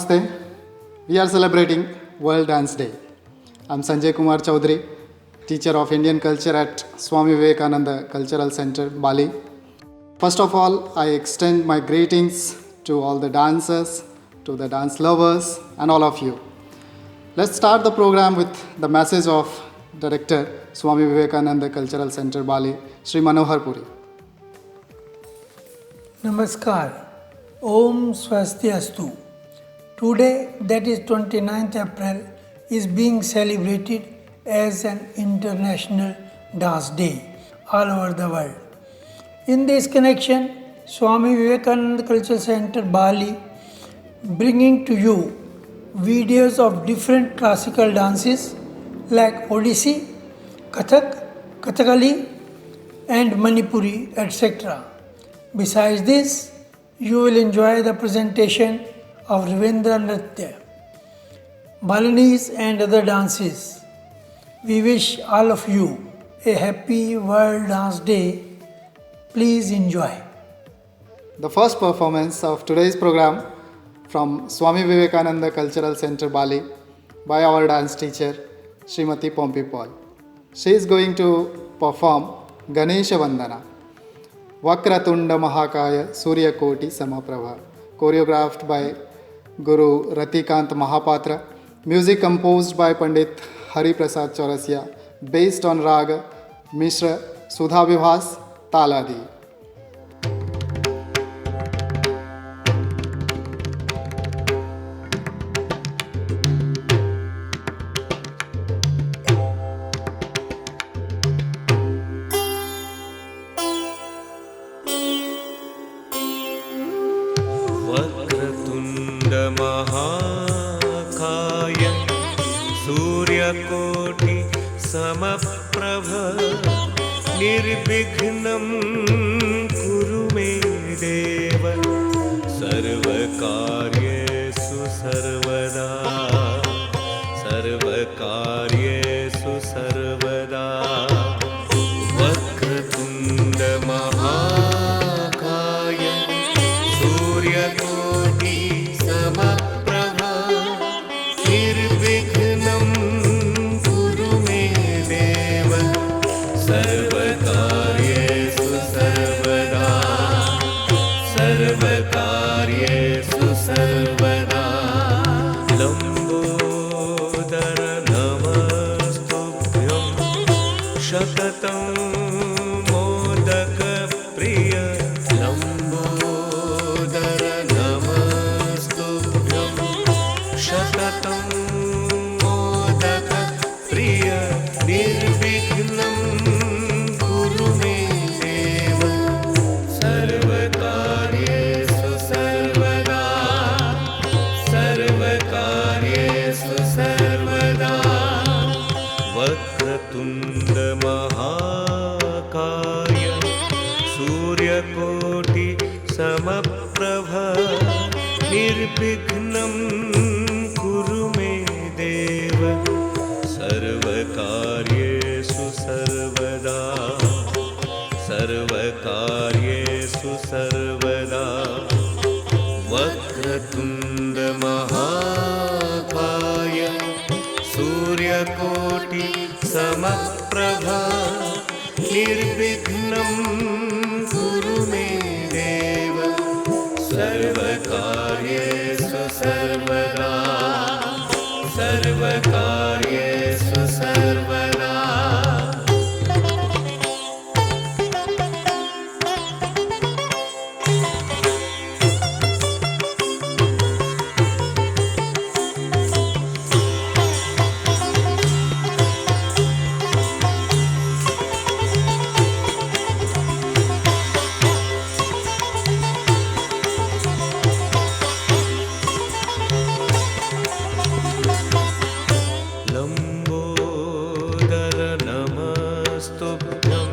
Namaste. We are celebrating World Dance Day. I'm Sanjay Kumar Chaudhary, teacher of Indian culture at Swami Vivekananda Cultural Center, Bali. First of all, I extend my greetings to all the dancers, to the dance lovers, and all of you. Let's start the program with the message of Director, Swami Vivekananda Cultural Center, Bali, Sri Manohar Puri. Namaskar. Om Swastiastu. Today, that is 29th April, is being celebrated as an International Dance Day all over the world. In this connection, Swami Vivekananda Cultural Center, Bali, bringing to you videos of different classical dances like Odissi, Kathak, Kathakali, and Manipuri, etc. Besides this, you will enjoy the presentation of Ravindra Nritya, Balinese and other dances. We wish all of you a happy World Dance Day. Please enjoy. The first performance of today's program from Swami Vivekananda Cultural Center, Bali by our dance teacher, Srimati Pompi Paul. She is going to perform Ganesha Vandana, Vakratunda Mahakaya Surya Koti Samaprabha, choreographed by Guru Ratikant Mahapatra, music composed by Pandit Hari Prasad Chaurasiya, based on Raga Mishra Sudha Vibhas Taladi. वक्रतुण्ड महाकाय सूर्यकोटि समप्रभ निर्विघ्नं कुरु मे देव सर्वकार्येषु सर्वदा सर्वकार्येषु सर्वदा वक्रतुण्ड महाकाय सूर्यकोटि समप्रभ निर्विघ्नं कुरु मे देव सर्वकार्येषु सर्वदा सर्वकार्येषु सर्वदा लम्बोदर नमस्तुभ्यं शततं मोदकप्रिय लम्बोदर नमस्तुभ्यं शततं मोदकप्रिय निर्विघ्नं कुरु मे देव सर्वकार्येषु सर्वदा सर्वकार्येषु सर्वदा वक्रतुण्ड महाकाय सूर्यकोटि समप्रभ निर्विघ्नं कुरु मे देव सर्वकार्येषु सर्वदा सर्वकार्येषु सर्वदा वक्रतुण्ड महाकाय सूर्यकोटि समप्रभ निर्विघ्नं कुरु मे देव सर्वकार्येषु सर्वदा सर्वकार्येषु सर्वदा लम्बोदर नमस्तुभ्यं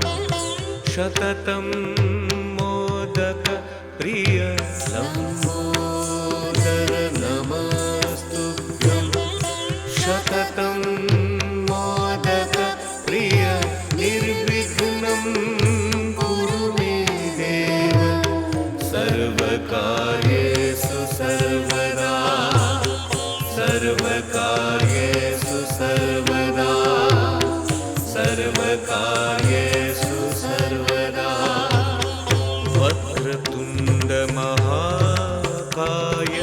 शततं मोदकप्रिय लम्बोदर नमस्तुभ्यं शततं मोदकप्रिय निर्विघ्नं कुरु मे देव सर्वकार्येषु सर्वदा सर्वकार्येषु सर्वदा वक्रतुण्ड महाकाय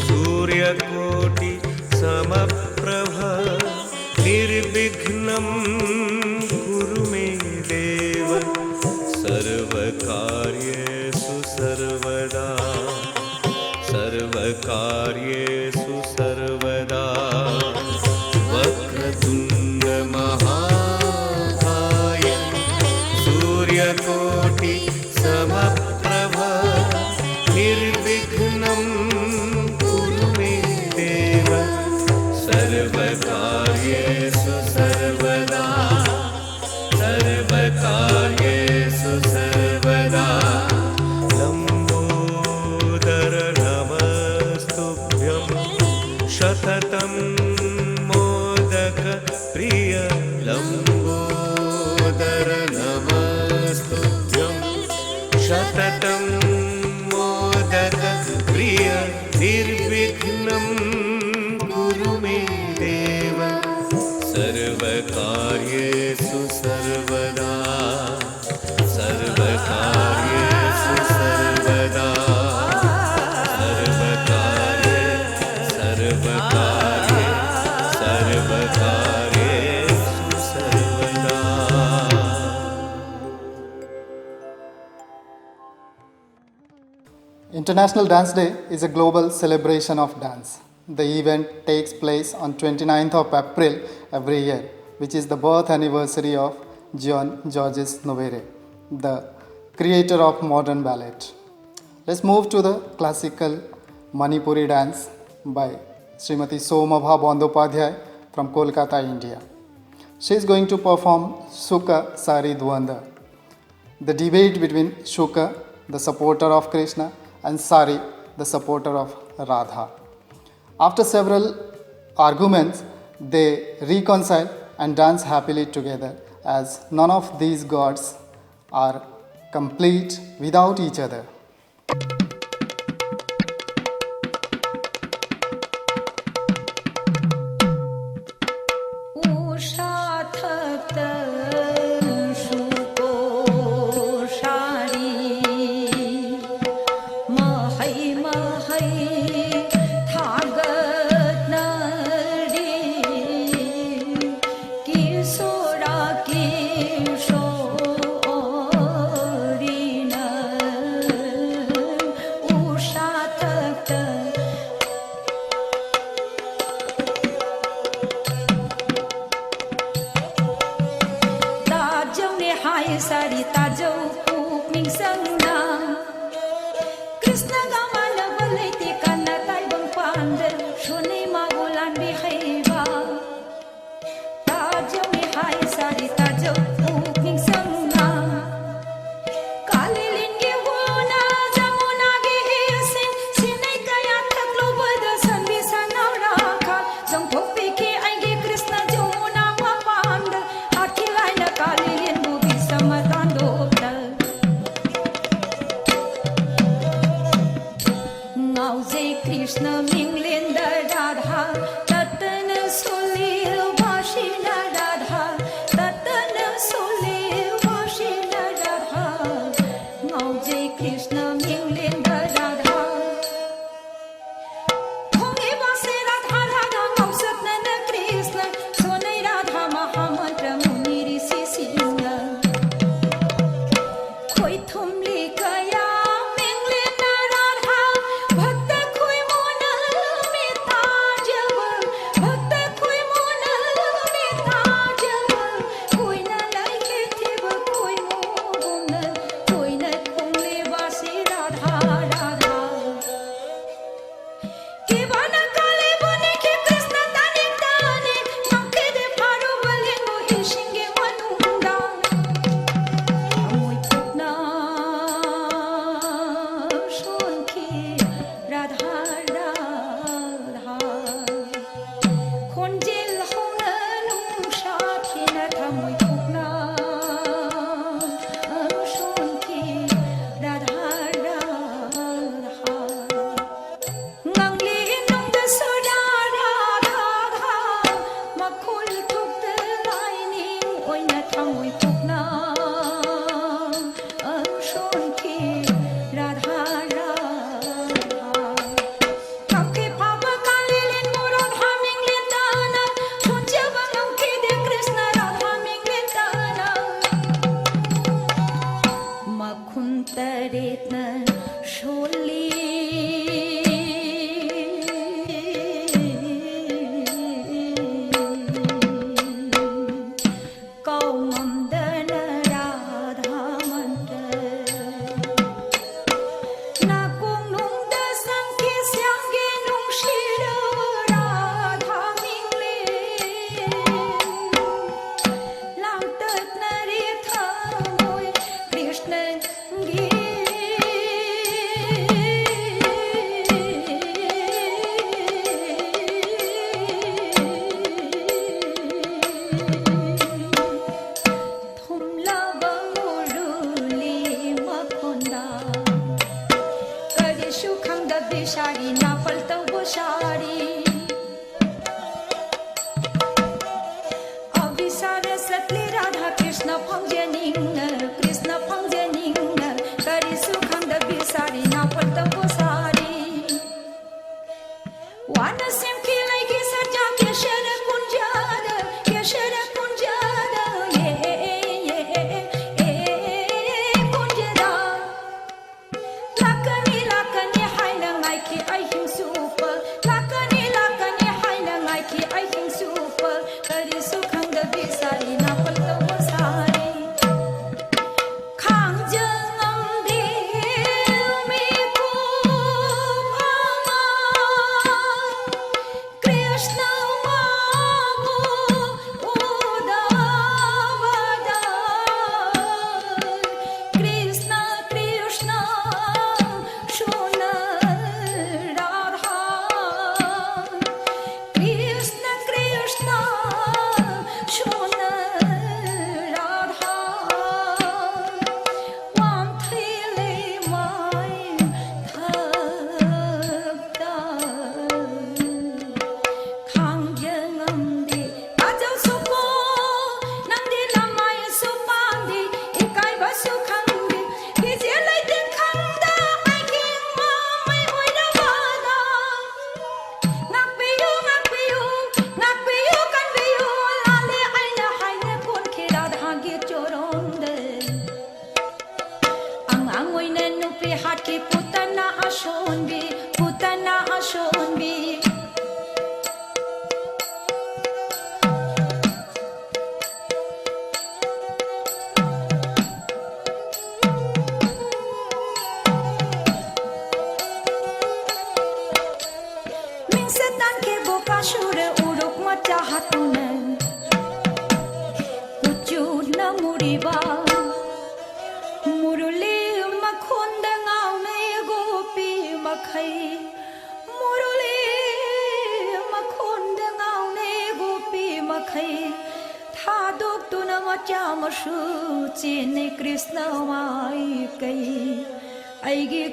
सूर्यकोटि समप्रभ निर्विघ्नं कुरु मे देव सर्वकार्येषु सर्वदा सर्वकार्येषु सर्वदा वक्रतुण्ड महाकाय सूर्यकोटि समप्रभ निर्विघ्नं कुरु मे देव सर्वकार्येषु सर्वदा सर्वकार्येषु सर्वदा लम्बोदर नमस्तुभ्यं सततं मोदक प्रिय लम्बोदर नमस्तुभ्यं सततं मोदक प्रिय निर्विघ्नं कुरु मे देव सर्वकार्येषु सर्वदा सर्वकार्येषु सर्वदा सर्वकार्ये सर्वकार्ये सर्वकार्येषु सर्वदा International Dance Day is a global celebration of dance. The event takes place on 29th of April every year, which is the birth anniversary of Jean-Georges Nouvelle, the creator of modern ballet. Let's move to the classical Manipuri dance by Srimati Somabha Bandyopadhyay from Kolkata, India. She is going to perform Sukha Sari Dvanda, the debate between Shuka, the supporter of Krishna, and Sari, the supporter of Radha. After several arguments, they reconcile and dance happily together, as none of these gods are complete without each other. ꯑꯣꯏꯅ ꯊꯃꯣꯏ ꯄꯨꯛꯅ ꯁꯣꯟꯈꯤ ꯔꯥꯙꯥ ꯔꯥꯙꯥ ꯊꯝꯈꯤ ꯐꯥꯕ ꯀꯥꯂꯦꯟ ꯃꯣꯔꯣꯛ ꯍꯥꯃꯤꯡꯂꯦꯟ ꯇꯥꯅ ꯁꯣꯟꯖꯕ ꯉꯝꯈꯤꯗꯦ ꯀ꯭ꯔꯤꯁꯅ ꯔꯥꯙꯥ ꯃꯤꯡꯂꯦꯟ ꯇꯥꯅ ꯃꯈꯨꯟ ꯇꯔꯦꯠꯅ ꯁꯣꯜꯂꯤ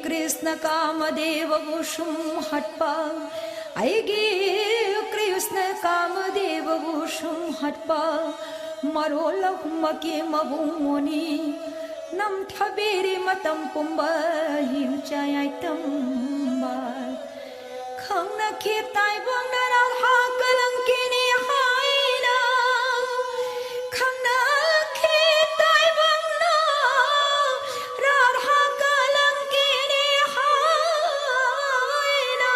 कृष्ण कामदेव भूषुम हटपा आएगी कृष्ण कामदेव भूषुम हटपा मरोल हुमके मबुमोनी नम थबेरी मतम पुंबा हिम चाय तंबा खंग न खेताय बंग न हा कलंकिनी हाइना खंग न खेताय बंग न राधा कलंकिनी हाइना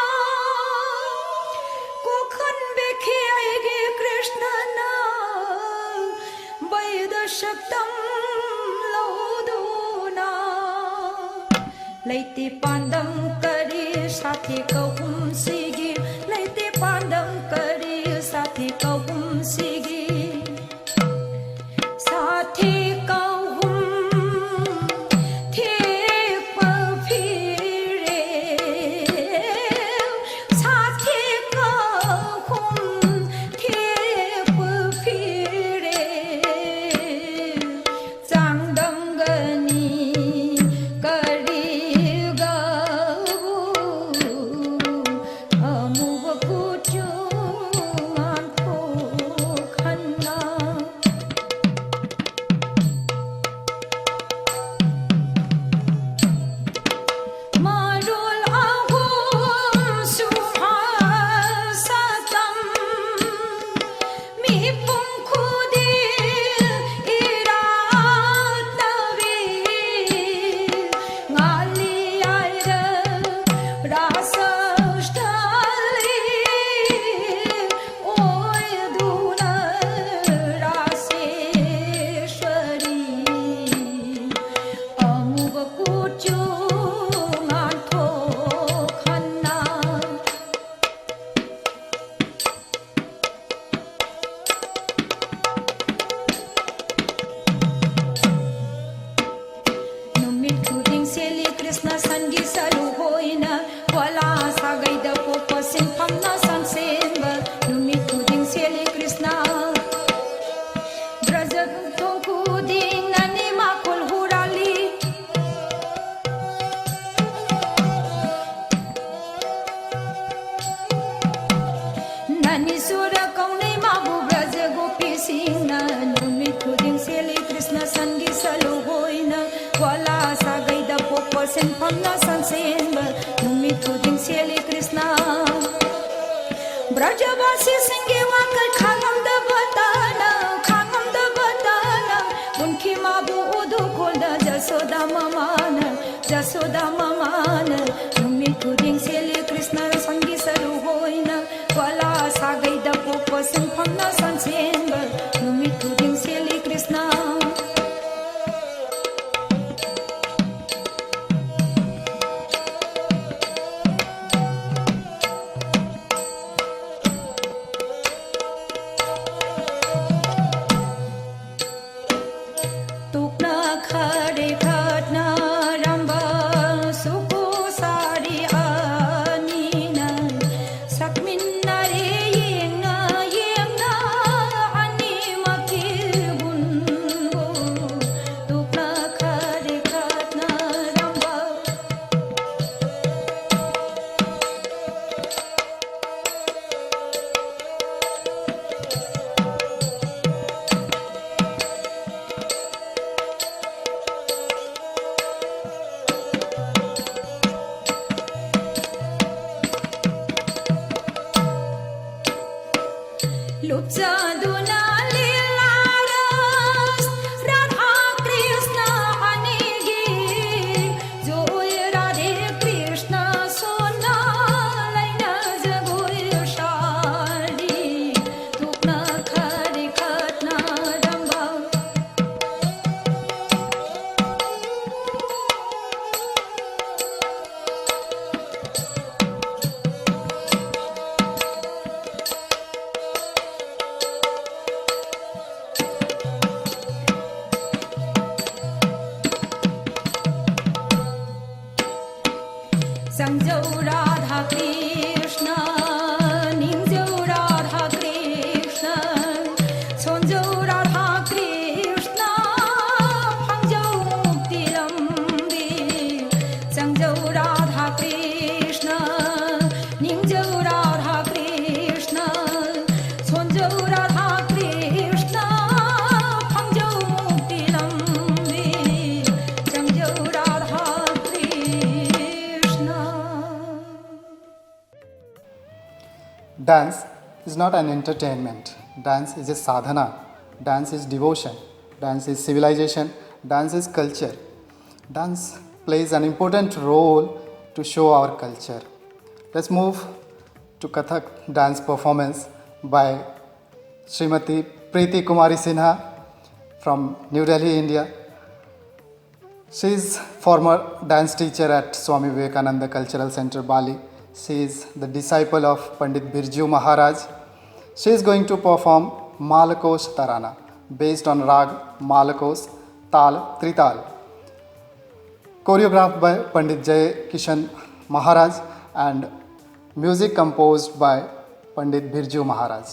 को खन बेखे आएगी कृष्ण ना वैद शक्तम लैते पांडम करे साथे कहूं सिगी लैते पांडम करे साथे कहूं सिगी साथे कहूं थे पफिरे साथे कहूं थे पफिरे चांदंगनी tungku ding nani makul hurali nani sura kaunai mabu braja gopi singna numi khuding seli krishna sangi salu hoina wala sagai da popo sen phamna sansen numi khuding seli krishna ब्रजवासी संगे वाकर खानम द बताना उनकी माबू उदु cold Jasoda ममान नुमी खुदिंग सेली कृष्ण संगी सरू होइना वाला सागै the pope संफना संसेन नुमी खुदिंग सेली कृष्ण संजो राधा कृष्ण निंजो राधा कृष्ण सोंजो राधा कृष्ण फंजो मुक्ति लंबी संजो राधा कृष्ण निंजो राधा कृष्ण सोंजो राधा कृष्ण फंजो मुक्ति लंबी संजो Radha Dance is not an entertainment. Dance is a sadhana. Dance is devotion. Dance is civilization. Dance is culture. Dance plays an important role to show our culture. Let's move to Kathak dance performance by Srimati Preeti Kumari Sinha from New Delhi, India. She is former dance teacher at Swami Vivekananda Cultural Center, Bali. She is the disciple of Pandit Birju Maharaj. She is going to perform Malakos Tarana based on Rag Malakos Tal Trital, choreographed by Pandit Jay Kishan Maharaj and music composed by Pandit Birju Maharaj.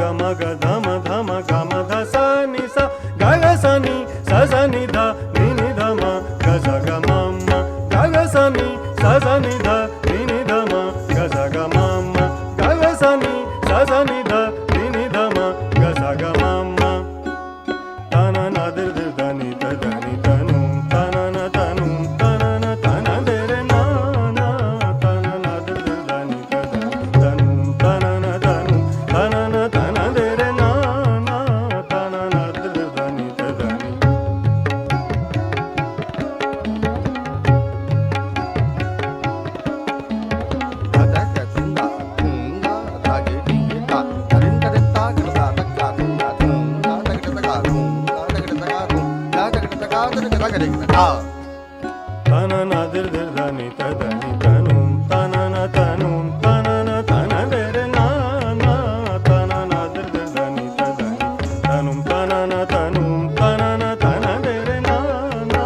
ग म ग ध म ध म ग म ध सा नि सा ग ग सा नि सा सा नि ध नि नि ध म ग स ग म म ग ग सा नि सा सा नि ध नि नि ध म ग स ग म म ग ग सा नि सा सा नि ध नि नि ध म ग स ग म म ta na na dir dir da ni ta da ni ta nu ta na na ta nu ta na de re na na ta na dir dir da ni ta da ni ta nu ta na ta nu ta na de re na na ta na dir dir da ni ta da ni ta na dir dir da ni ta da ni ta nu ta na ta nu ta na de re na na ta na dir dir da ni ta da ni ta nu ta na de re na na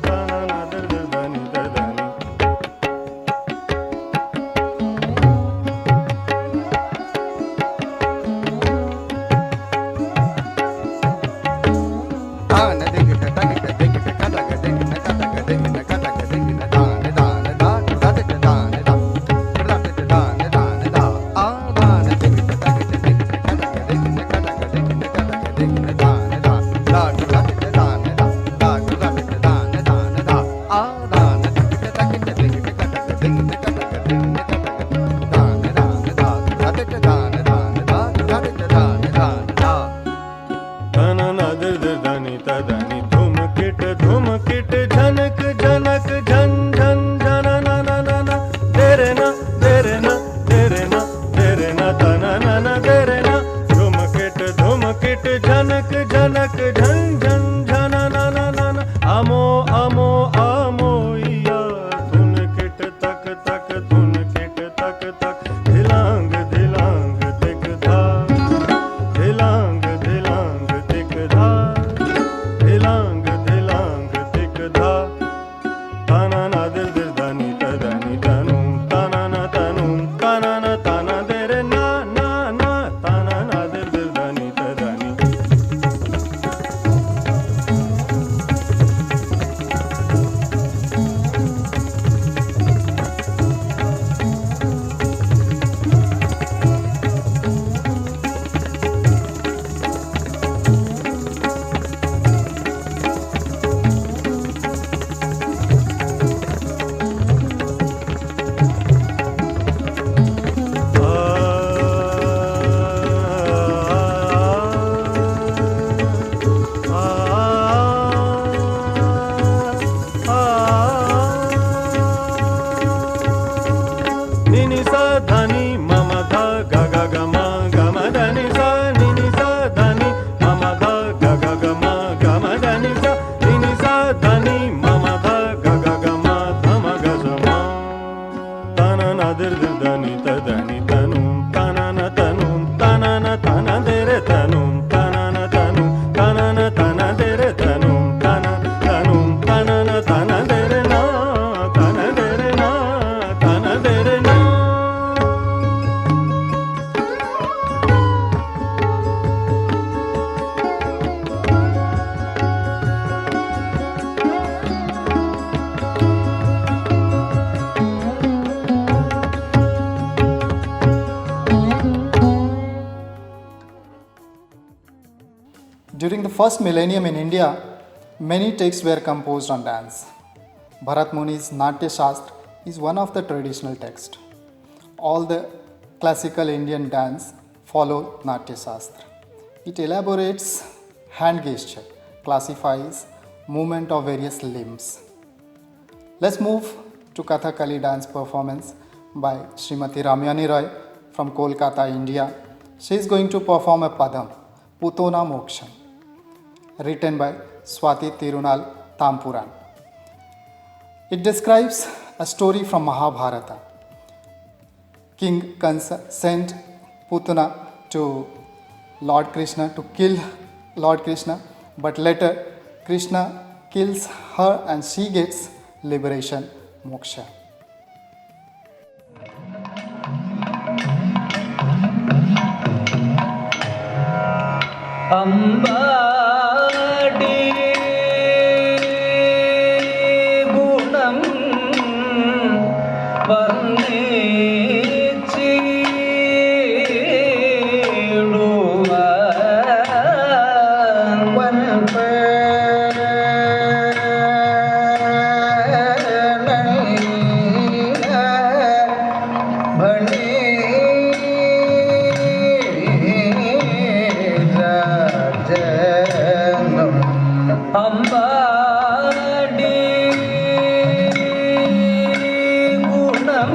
ta na dir dir da ni ta da ni ta dir dir da ni ta da ni धूम kit झनक झनक झन झन झना ना ना ना ना दे रे ना दे रे ना दे रे ना दे रे ना ta na ना दे रे ना धूम किट झनक झनक झन झन झना ना ना ना ना आमो आमो आमो या धुन किट तक तक धुन किट तक तक धिलांग धिलांग तिक धा धिलांग धिलांग तिक धा धिलांग धिलांग तिक धा ta na dir dir da ni ta nu ta na de re na na na ta na dir dir da ni ta da ni Nini sa dhani mama dha ga ga ga ma ga ma dhani sa nini sa dhani mama dha ga ga ga ma ga ma dhani sa nini sa dhani mama dha ga ga ga ma dha ma ga sa ma ta na dir dir da ni ta da ni ta nu ta na de re ta nu ta na de re ta nu ta na de re na ta na de re na ta na de re na During the first millennium in India, many texts were composed on dance. Bharat Muni's Natya Shastra is one of the traditional texts. All the classical Indian dance follow Natya Shastra. It elaborates hand gesture, classifies movement of various limbs. Let's move to Kathakali dance performance by Srimati Ramyani Roy from Kolkata, India. She is going to perform a padam, Putona Moksham, written by Swati Tirunal Tampuran. It describes a story from Mahabharata. King Kansa sent Putana to Lord Krishna to kill Lord Krishna, but later Krishna kills her and she gets liberation, moksha. Ambadi ഗുണം അമ്പാടി ഗുണം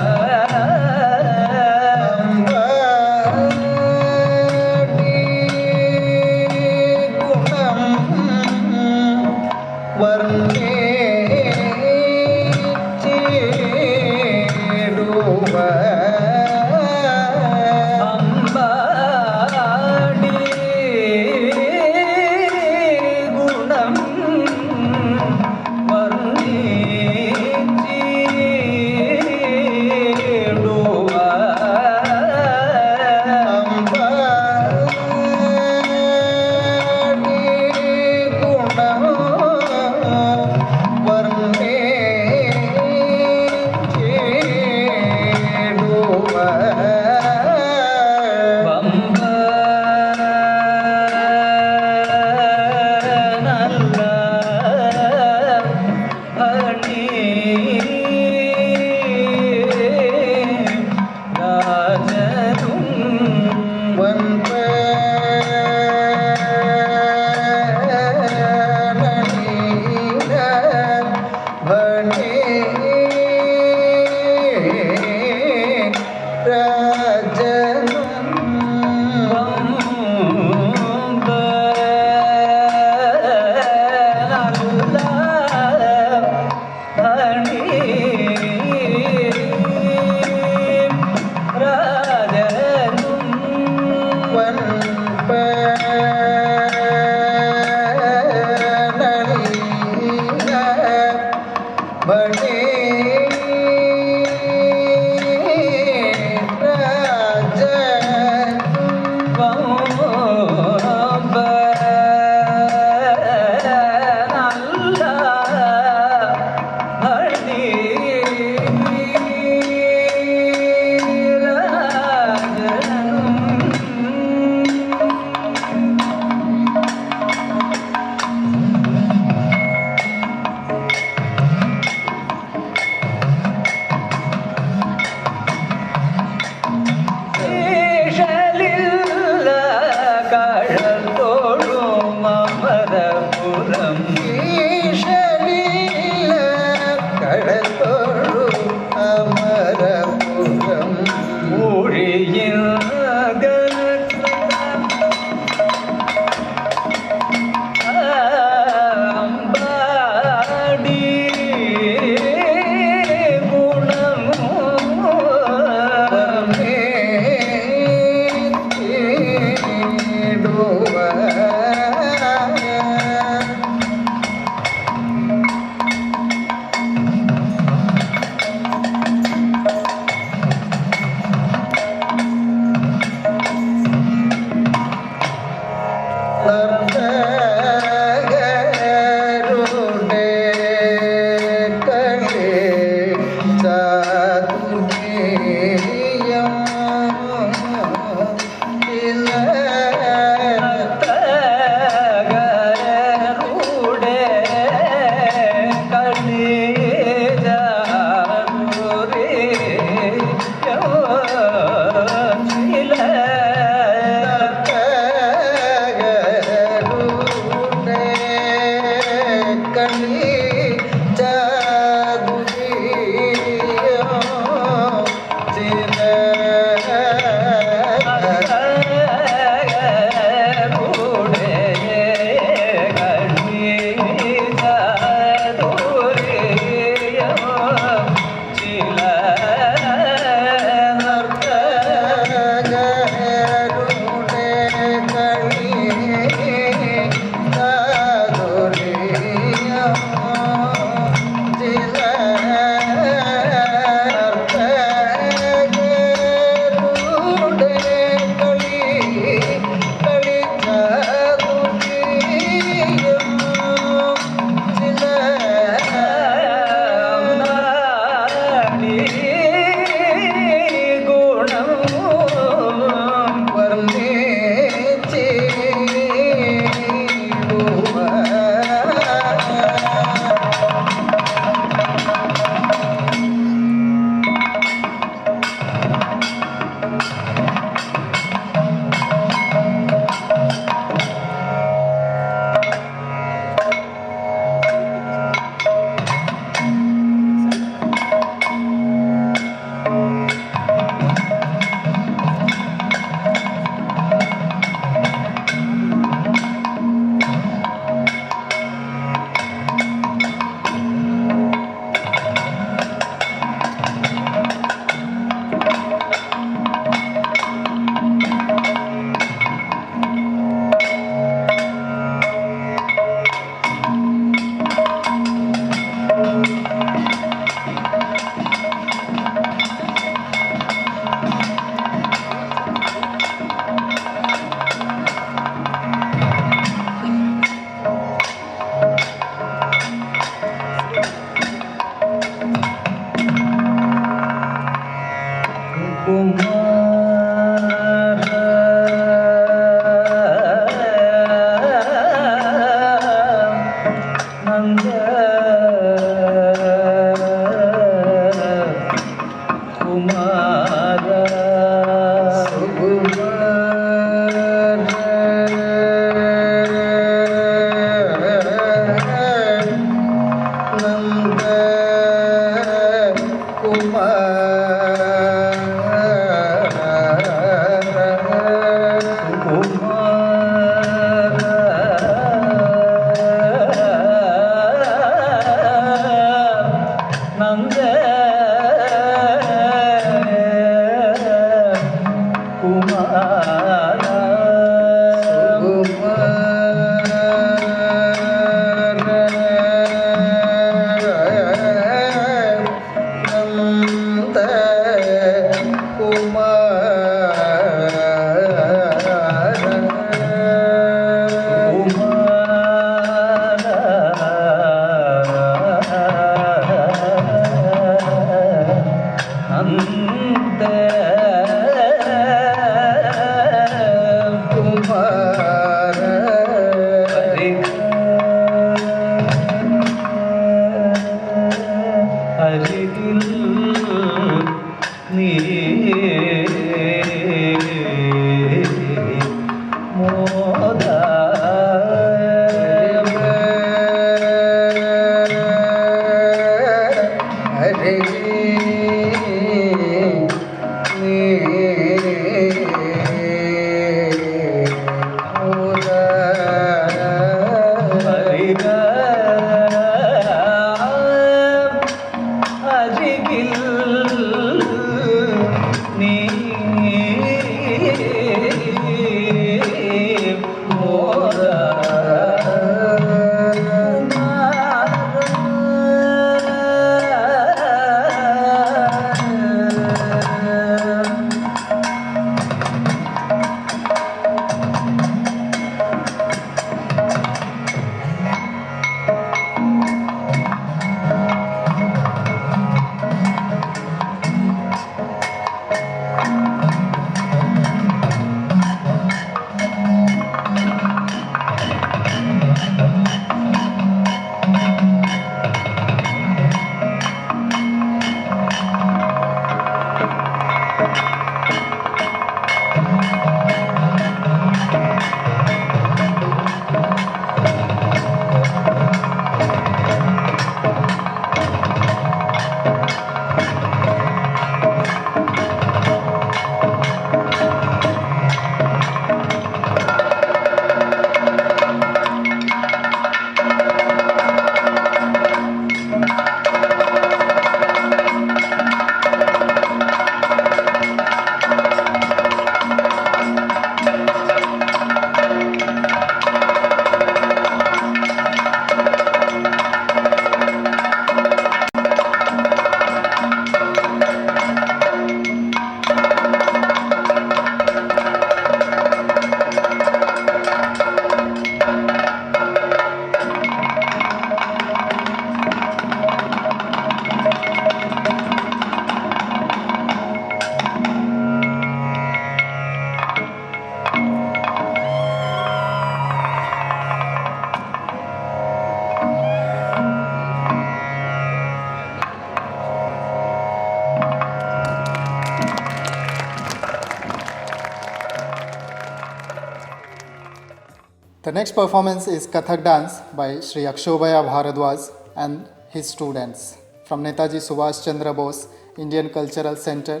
The next performance is Kathak dance by Sri Akshobhaya Bharadwaj and his students from Netaji Subhash Chandra Bose Indian Cultural Center,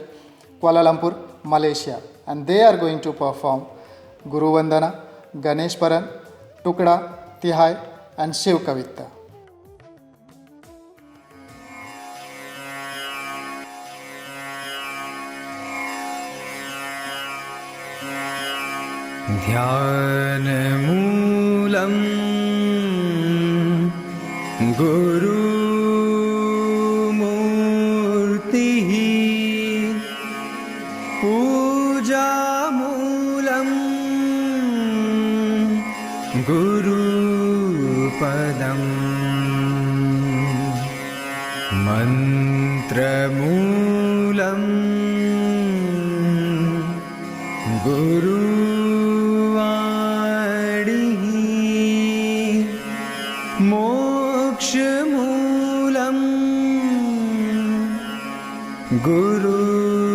Kuala Lumpur, Malaysia. And they are going to perform Guru Vandana, Ganesh Paran, Tukda, Tihai and Shiv Kavita. ध्यानमूलम् गुरुमूर्तिः पूजामूलम् गुरुपदम् मन्त्रमूलम् गुरुवाणिः मोक्षमूलम् Gurukripa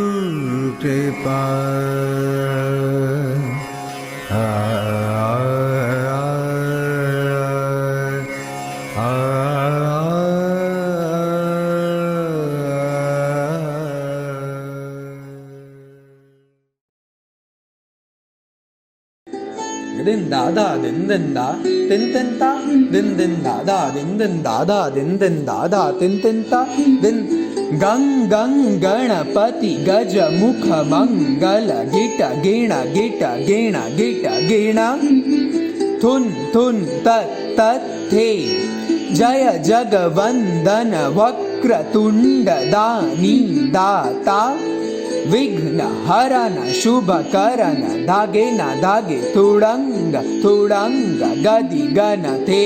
din da da din da tin ta din da da din da da din da da tin ta din गं गं गणपति गज मुख मंगल Git गिण Git गिण Git गिण थुन थुन तत् तत् थे जय जगवंदन वक्रतुंड दानी दाता विघ्न हरन शुभ करन धागे न धागे तुडंग तुडंग गदि गण थे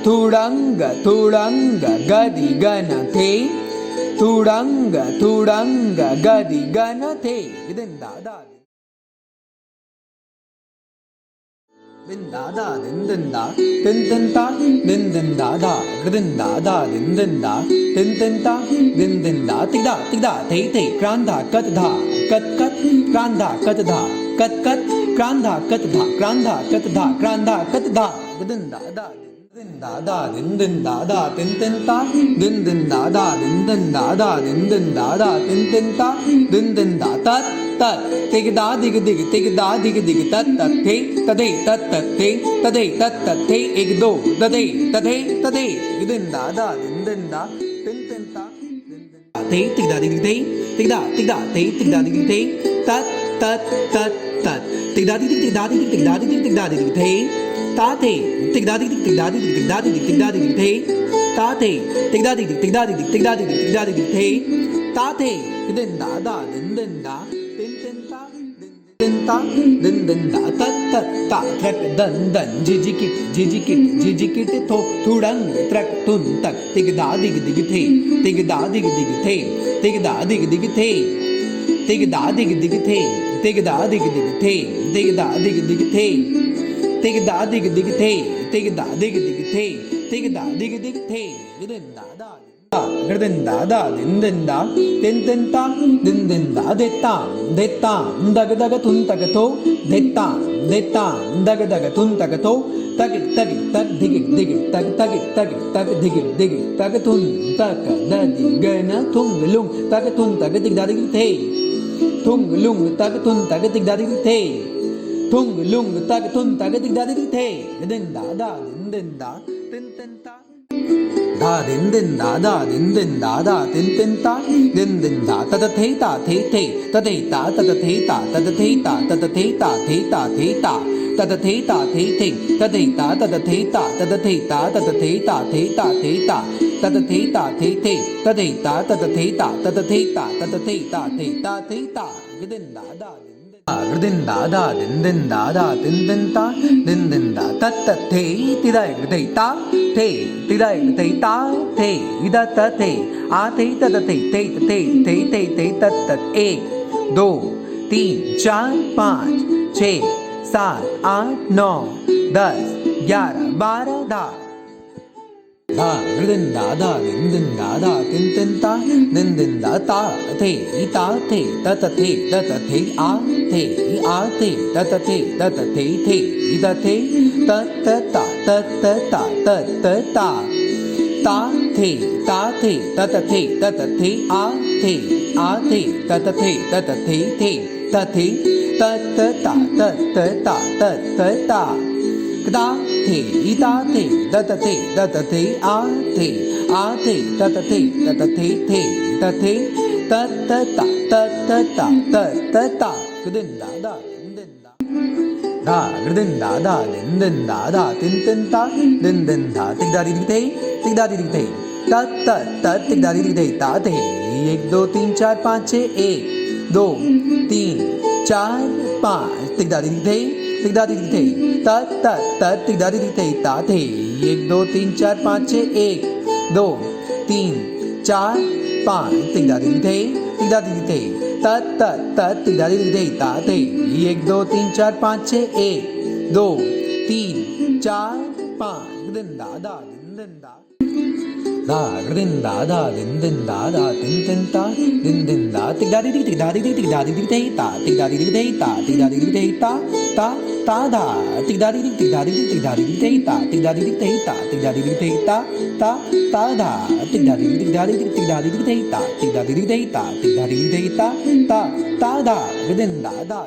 तुडंग तुडंग गदि गण थे तुडंग तुडंग गदि गण थे दिन दादा din da da din da tin ta din da da din da da din da tin ta din da tik da thế kran da kat kat kran da kat kat kran da kat kran da kat din da da din da da din da da tin ta din da da din da da din da da tin ta din da tat tat tik da dig dig tat tat the tade tat the tade tat the ek do tade din da da din da tin ta thế tik da dig the tik da thế tik da dig the tat tik da dig the ta thế tik da dig the ta thế tik da dig ta thế ta thế din da da din da tin ta din da tat ta trek dan jiji kit tho thudang trek tun tak tik da dig the tik da dig the tik da dig the tik da dig the tik da dig the tik da dig the tik da dig the tik da dig the tik da dig the din da da din da da din da tin ta din da de ta dag tun tak tho de ta dag tun tak tho tak dig tak tun tak da di gana thung lung tak tun tak dig da dig the thung lung tak tun tak dig da dig the thung lung tak tun tak dig da dig the din da da din da tin ta da din da tin ta din da ta thế ta thế ta thế ta ta thế ta ta thế ta ta thế ta thế ta thế ta ta thế ta thế ta thế ta ta thế ta ta thế ta ta thế ta thế ta thế ta ta thế ta thế ta thế ta ta thế ta ta thế ta ta thế ta thế ta thế ta din da da din da da din da tin ta din da tat thế ti dai thế ta thế ti dai thế ta thế ida ta thế a thế ta thế thế tat 1 2 3 4 5 6 7 8 9 10 11 12 da din da din da tin ta din da ta thế ta thế a thế ta thế ida thế ta ta ta thế ta thế a thế ta thế ta da thế ita thế da thế a thế ta thế ta thế ta din da da din da tin ta din da tik da dig the ta tik da dig the ta thế 1 2 3 4 5 6 1 2 3 4 5 tik da dig the tik da dig the ta tik da dig the ta thế 1 2 3 4 5 6 1 2 3 4 5 tik da dig the ta tik da dig the ta thế 1 2 3 4 5 6 1 2 3 4 5 din da da din da din da tin ta din da tik da dig the ta tik da dig the ta da tik da dig the ta tik da dig the ta da tik da dig the ta da tik da dig the ta da din da da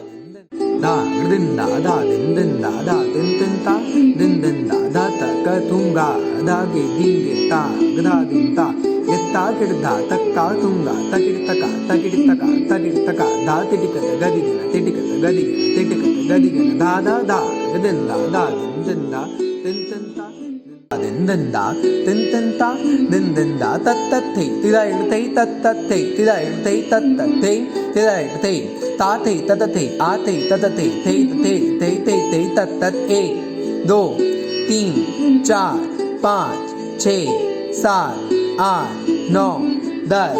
da din da da din da da tin ta din da da ta ka tunga da ge din ge ta da din ta getta kid da ta ka tunga ta kid ta ka ta kid ta ka ta kid ta ka da ti ka gadi da da din da din da tin ta din da tin ta tat tat thei ti da thei tat tat thei ti da thei tat tat thei ti da thei ta thei tat thei a thei tat thei thei tat tat 1 2 3 4 5 6 7 8 9 10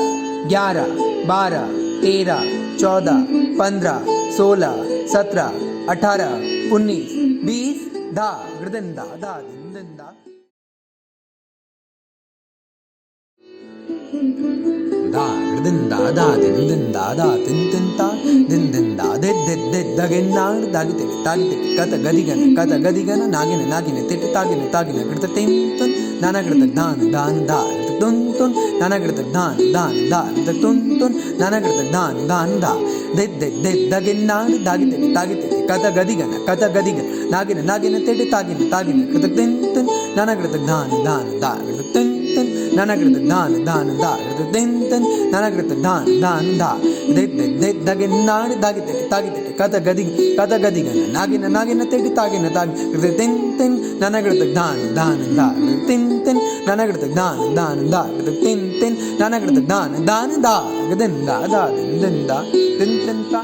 11 12 13 14 15 16 17 18 19 20 da din da din da da din da din da tin ta din da de da gen na da gi kata gadi gana nagina tit tagina kirta tin tun nana kirta dan da tun nana kirta dan da tun nana kirta dan da de da gen na da gi kata gadi gana nagina tit tagina kirta tin tun nana kirta dan da tin nana kirta dan da tin nana kirta dan da de da gen na da gi kata gadi gana nagina tit tagina kirta tin nana kirta dan da tin nana kirta dan da kirta tin nana kirta dan da din da din da tin ta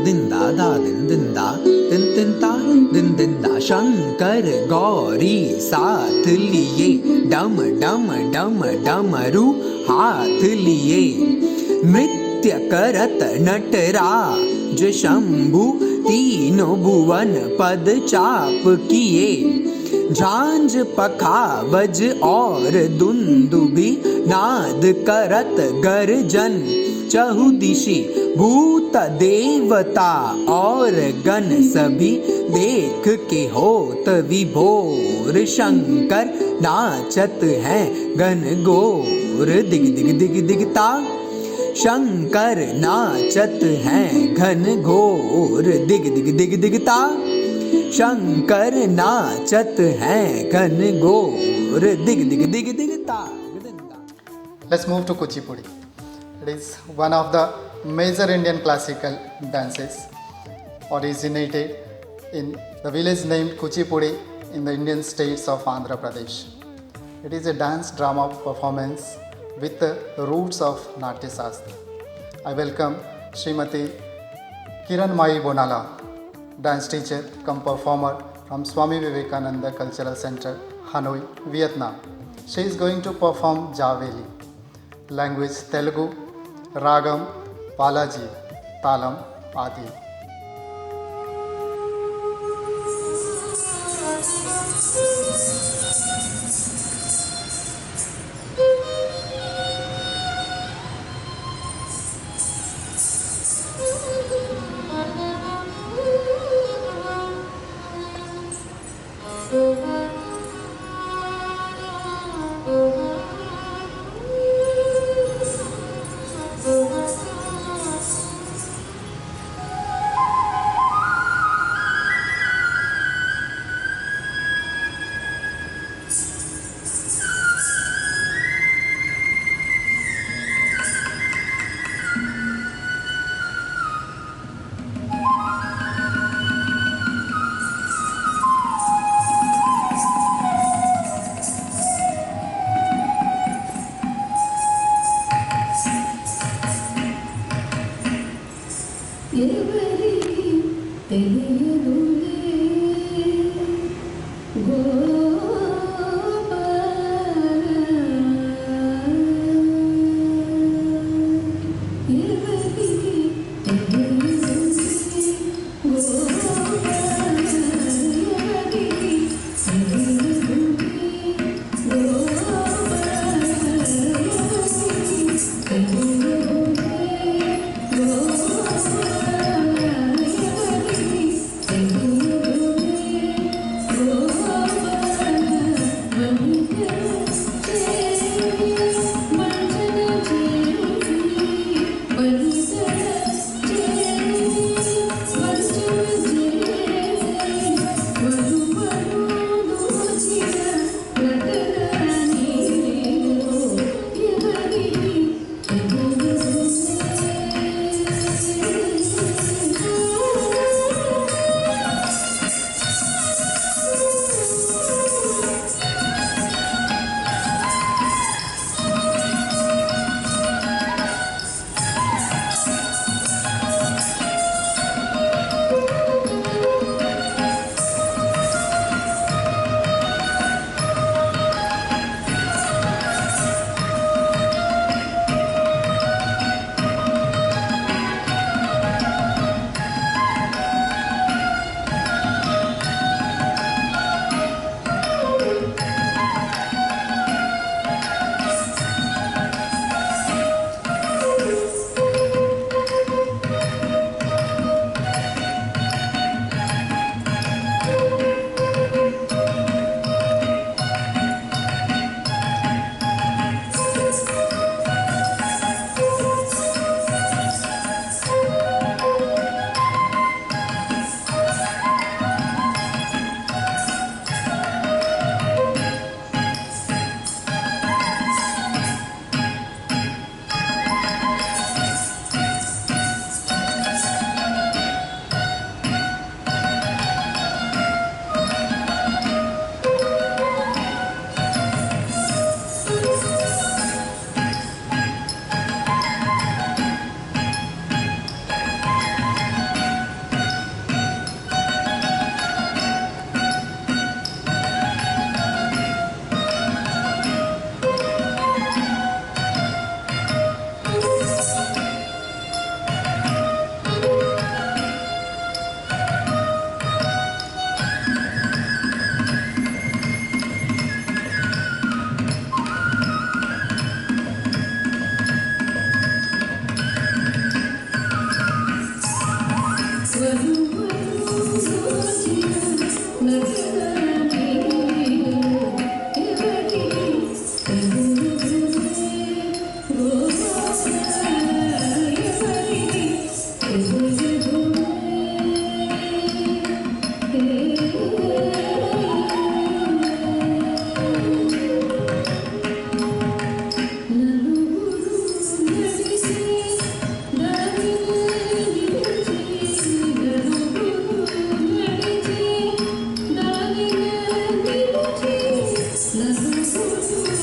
din da da din da din da tin ta din da Shankar Gauri साथ लिए डम डमरू हाथ लिए नृत्य करत नटराज शंभु तीनों भुवन पद चाप किए झांझ पखावज और दुंदुबी नाद करत गर्जन चहुदिशि भूत देवता और गण सभी देख के होत विभोर शंकर नाचत हैं गण गोर दिग दिगता शंकर नाचत हैं घन घोर दिग दिगता शंकर नाचत हैं घन घोर दिग दिगता Let's move to Kuchipudi. It is one of the major Indian classical dances, originated in the village named Kuchipudi in the Indian states of Andhra Pradesh. It is a dance drama performance with the roots of Natya Shastra. I welcome Srimati Kiran Mai Bonala, dance teacher cum performer from Swami Vivekananda Cultural Center, Hanoi, Vietnam. She is going to perform Javeli, language Telugu, Ragam, Balaji, Talam, Adi. Radha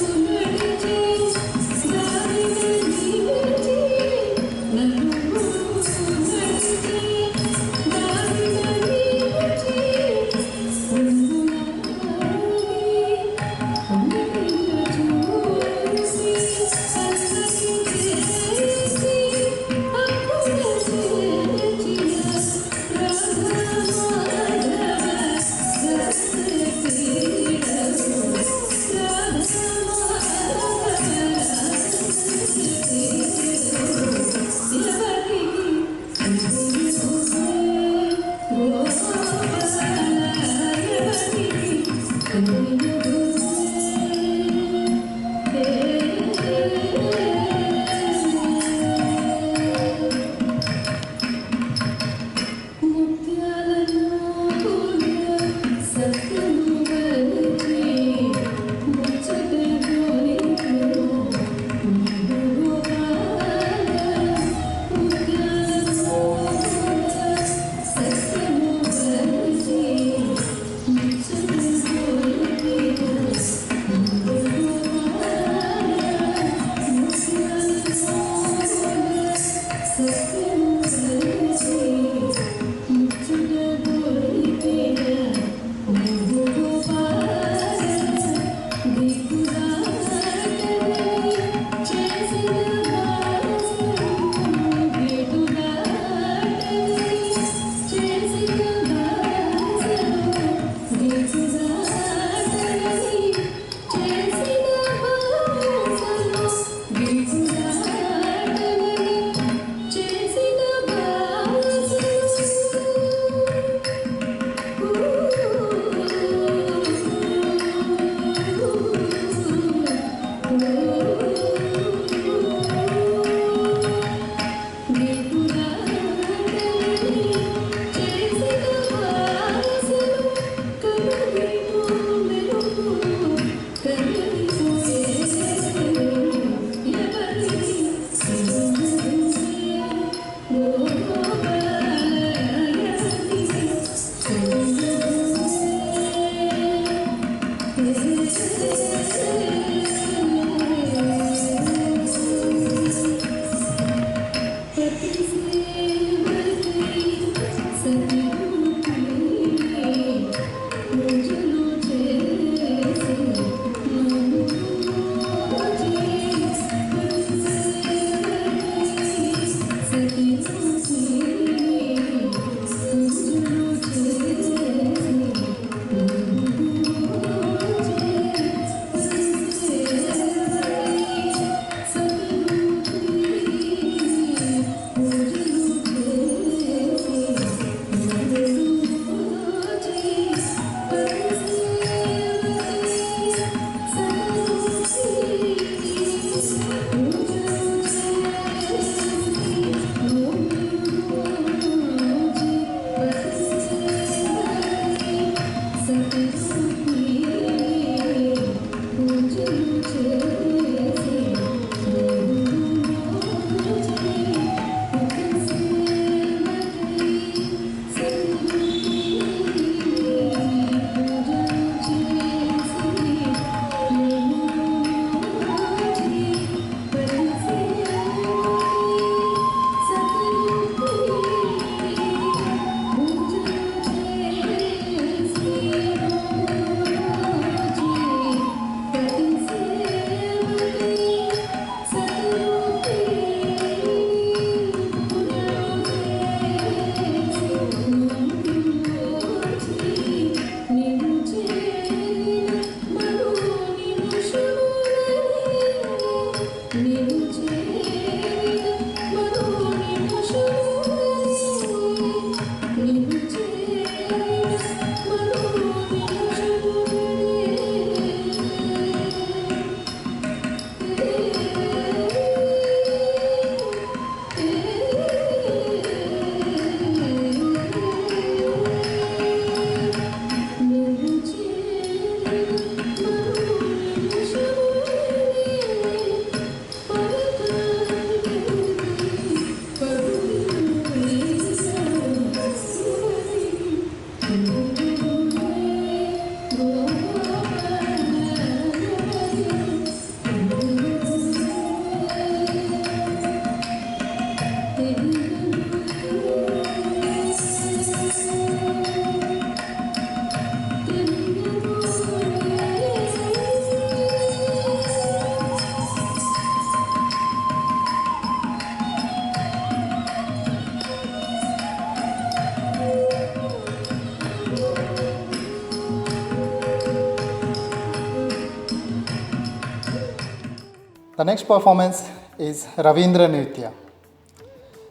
The next performance is Ravindra Nritya.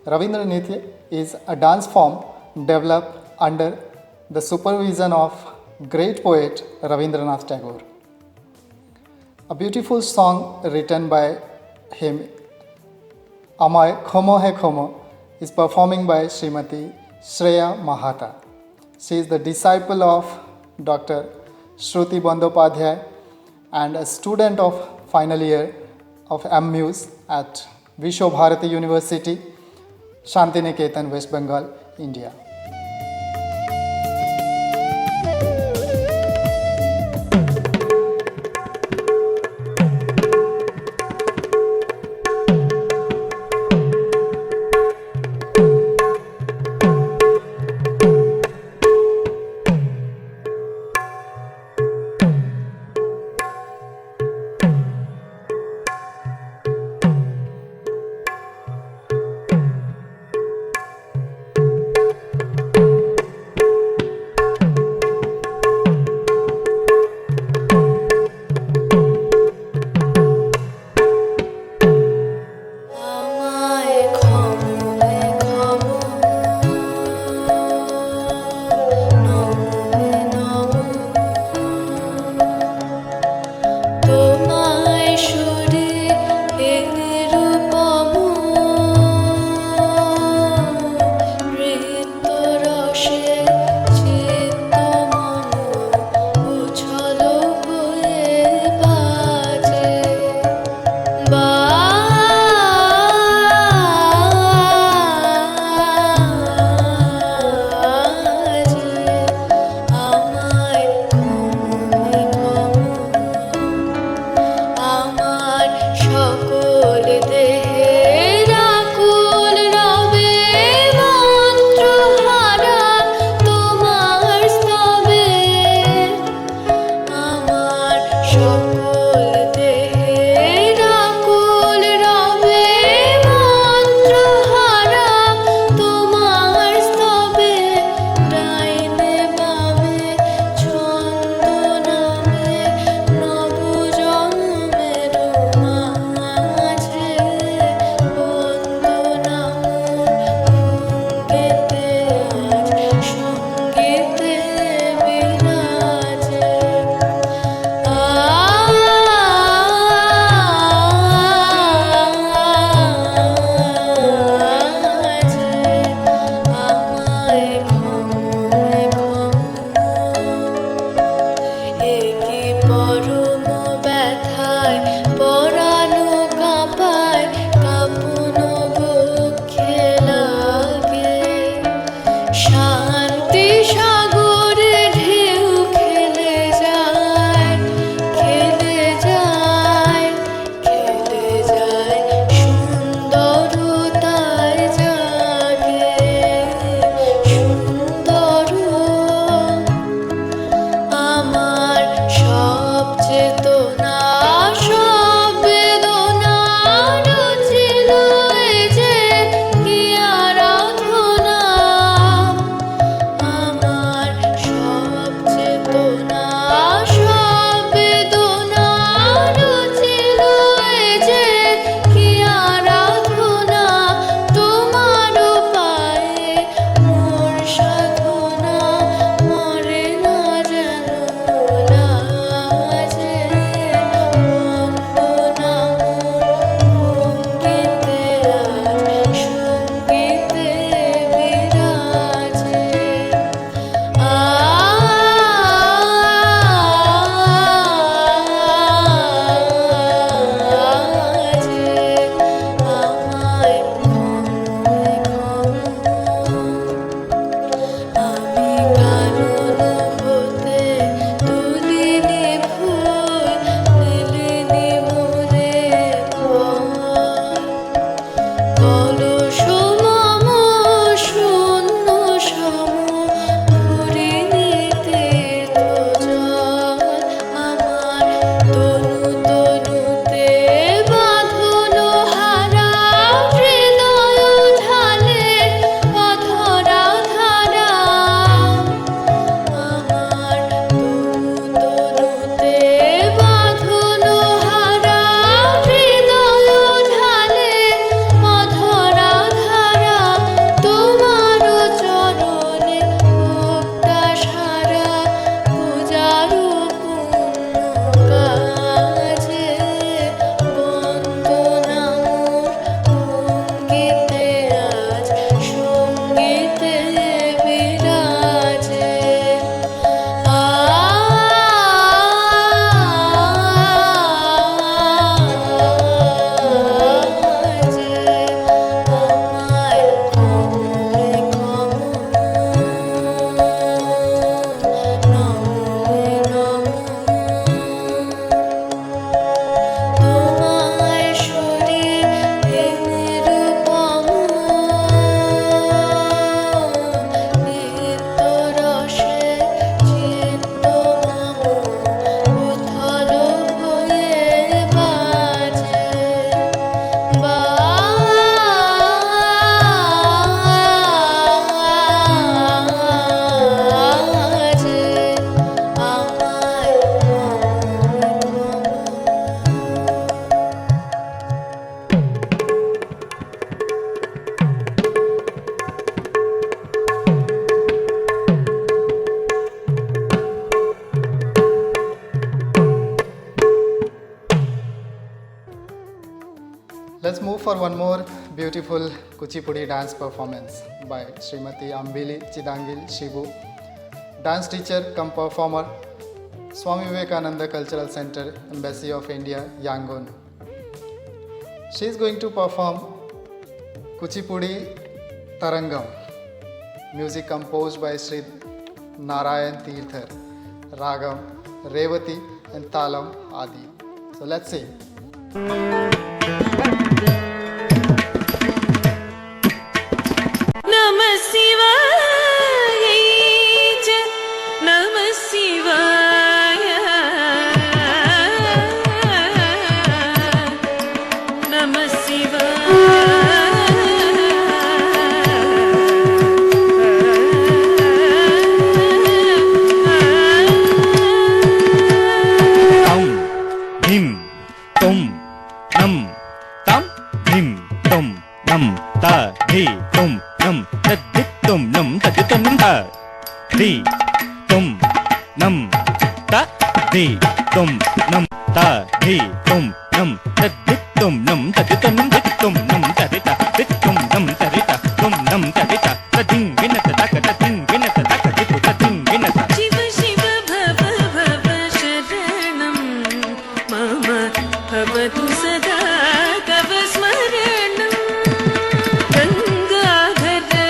Ravindra Nritya is a dance form developed under the supervision of great poet Ravindranath Tagore. A beautiful song written by him, Amay Khomo Hai Khomo, is performing by Srimati Shreya Mahata. She is the disciple of Dr. Shruti Bandyopadhyay and a student of final year of MMUs at Vishwa Bharati University, Shantiniketan, West Bengal, India. Let's move for one more beautiful Kuchipudi dance performance by Srimati Ambili Chidangil Shibu, dance teacher cum performer, Swami Vivekananda Cultural Center, Embassy of India, Yangon. She is going to perform Kuchipudi Tarangam, music composed by Sri Narayan Tirthar, Ragam, Revati and Talam Adi. So let's sing. Namah Shivaya, Namah Shivaya, Namah Shiva Shiva Bhava Bhava Sharanam Mama Bhavatu Sada Tava Smaranam Gangadhara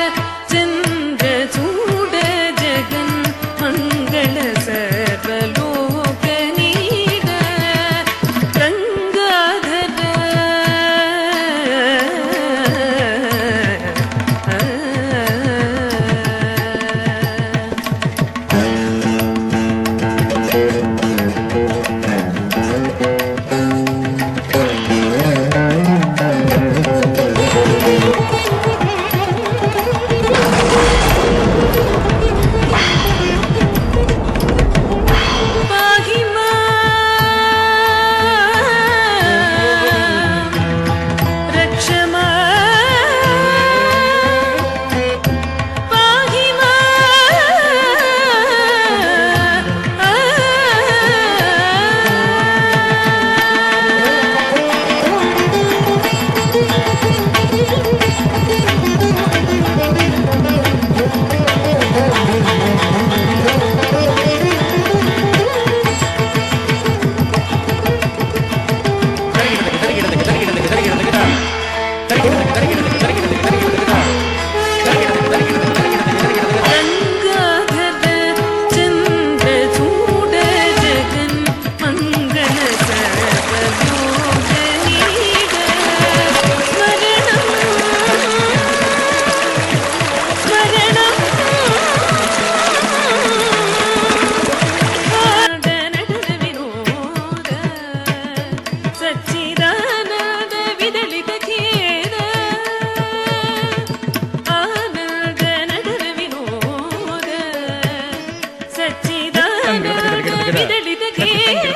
Chandra Chuda Jagan Mangala Sarvalokanida Pahima Rakshama Pahima Gangadhara Chandra Chuda Jagan Mangala Sarvalokanida Smaranam Smaranam Anandanada Vinoda Satchidananda Vidalita Kheda Anandanada Vinoda Satchidananda Vidalita Kheda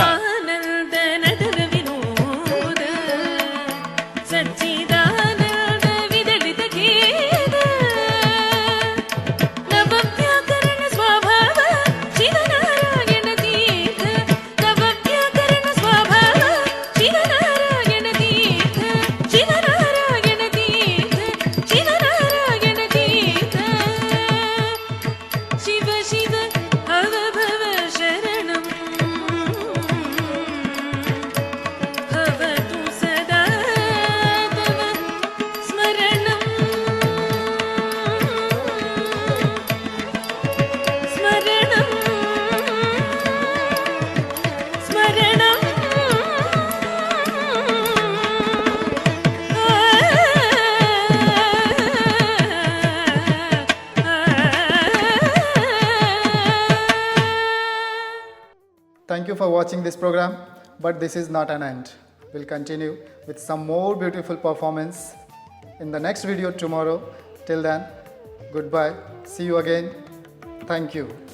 Anandanada Vinoda Satchidananda Vidalita Kheda Navavyakarana Swabhava Shivanarayana Tirtha Navavyakarana Swabhava Shivanarayana Tirtha Shivanarayana Tirtha Shivanarayana Tirtha Shiva Shiva Bhava Bhava Sharanam thank you for watching this program. But this is not an end. We'll continue with some more beautiful performance in the next video tomorrow. Till then, goodbye. See you again. Thank you.